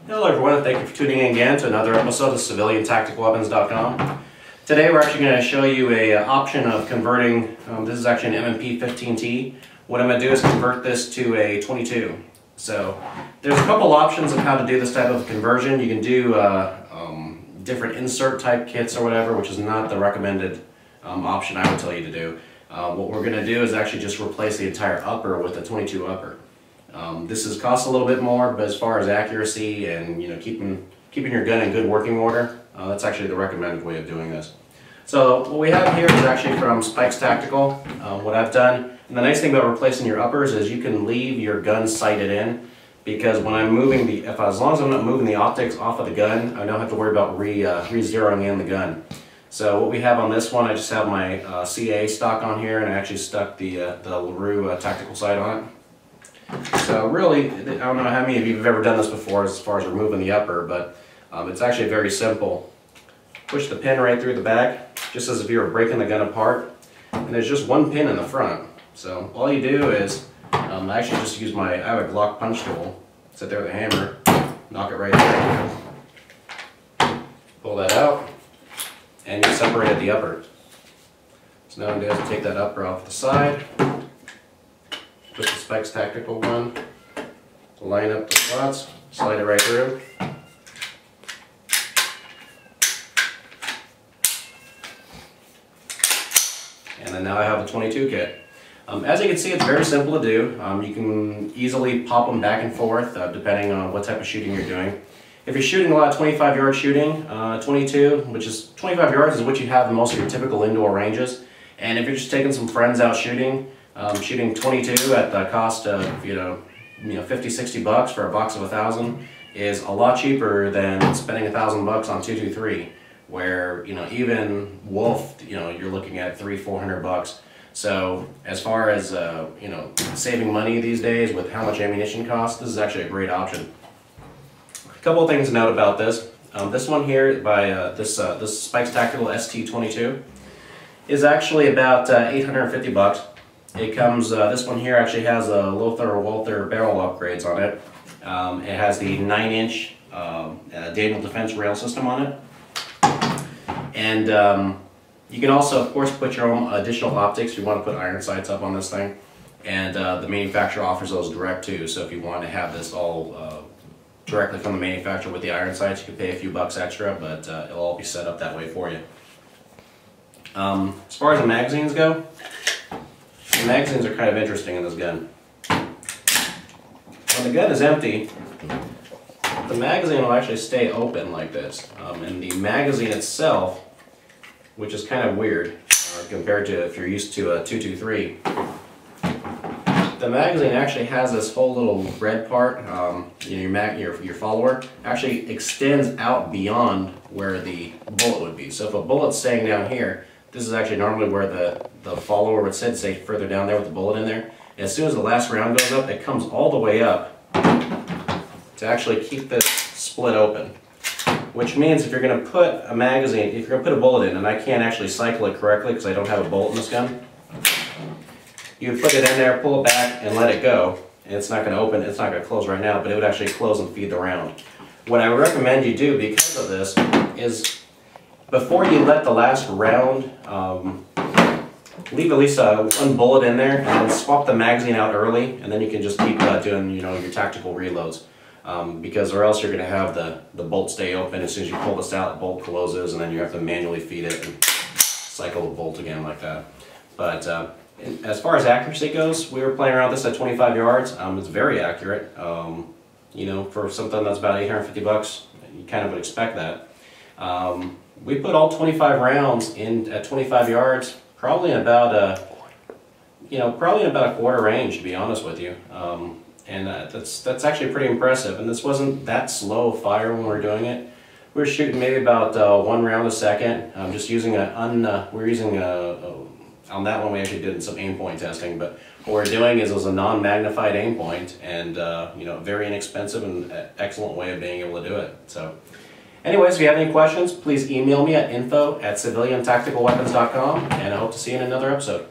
Hello everyone, and thank you for tuning in again to another episode of CivilianTacticalWeapons.com. Today we're actually going to show you a option of converting, this is actually an M&P15T. What I'm going to do is convert this to a 22. So there's a couple options of how to do this type of conversion. You can do different insert type kits or whatever, which is not the recommended option I would tell you to do. What we're going to do is actually just replace the entire upper with a 22 upper. This is costs a little bit more, but as far as accuracy and keeping your gun in good working order, that's actually the recommended way of doing this. So what we have here is actually from Spikes Tactical. What I've done, and the nice thing about replacing your uppers is you can leave your gun sighted in, because when I'm moving as long as I'm not moving the optics off of the gun, I don't have to worry about re-zeroing in the gun. So what we have on this one, I just have my CA stock on here, and I actually stuck the LaRue tactical sight on it. So really, I don't know how many of you have ever done this before as far as removing the upper, but it's actually very simple. Push the pin right through the back, just as if you were breaking the gun apart, and there's just one pin in the front. So all you do is, I actually just use I have a Glock punch tool, sit there with a hammer, knock it right there, pull that out, and you separate the upper. So now I'm going to take that upper off the side. Put the Spikes Tactical one, line up the slots, slide it right through. And then now I have the 22 kit. As you can see, it's very simple to do. You can easily pop them back and forth depending on what type of shooting you're doing. If you're shooting a lot of 25-yard shooting, 22, which is 25 yards is what you have in most of your typical indoor ranges. And if you're just taking some friends out shooting, shooting 22 at the cost of 50-60 bucks for a box of 1,000 is a lot cheaper than spending $1,000 bucks on 223, where even Wolf you're looking at $300-400 bucks. So as far as saving money these days with how much ammunition costs, this is actually a great option. A couple of things to note about this. This one here by this Spikes Tactical ST-22 is actually about 850 bucks. It comes, this one here actually has a Walther barrel upgrades on it. It has the 9-inch Daniel Defense rail system on it. And you can also, of course, put your own additional optics if you want to put iron sights up on this thing. And the manufacturer offers those direct too, so if you want to have this all directly from the manufacturer with the iron sights, you can pay a few bucks extra, but it'll all be set up that way for you. As far as the magazines go, the magazines are kind of interesting in this gun. When the gun is empty, the magazine will actually stay open like this. And the magazine itself, which is kind of weird compared to if you're used to a 223, the magazine actually has this whole little red part, your follower, actually extends out beyond where the bullet would be. So if a bullet's staying down here, this is actually normally where the follower would sit, say further down there with the bullet in there. And as soon as the last round goes up, it comes all the way up to actually keep this split open. Which means if you're going to put a magazine, if you're going to put a bullet in, and I can't actually cycle it correctly because I don't have a bolt in this gun, you would put it in there, pull it back, and let it go. And it's not going to open, it's not going to close right now, but it would actually close and feed the round. What I would recommend you do because of this is, before you let the last round, leave at least one bullet in there, and then swap the magazine out early, and then you can just keep doing your tactical reloads. Because or else you're going to have the bolt stay open. As soon as you pull this out, the bolt closes, and then you have to manually feed it and cycle the bolt again like that. But as far as accuracy goes, we were playing around this at 25 yards. It's very accurate. For something that's about 850 bucks, you kind of would expect that. We put all 25 rounds in at 25 yards, probably in about a quarter range, to be honest with you. And that's actually pretty impressive. And this wasn't that slow fire when we were doing it. We were shooting maybe about 1 round a second. Just using on that one we actually did some aim point testing. But what we're doing is it was a non-magnified aim point, and very inexpensive and excellent way of being able to do it. So, anyways, if you have any questions, please email me at info@civiliantacticalweapons.com, and I hope to see you in another episode.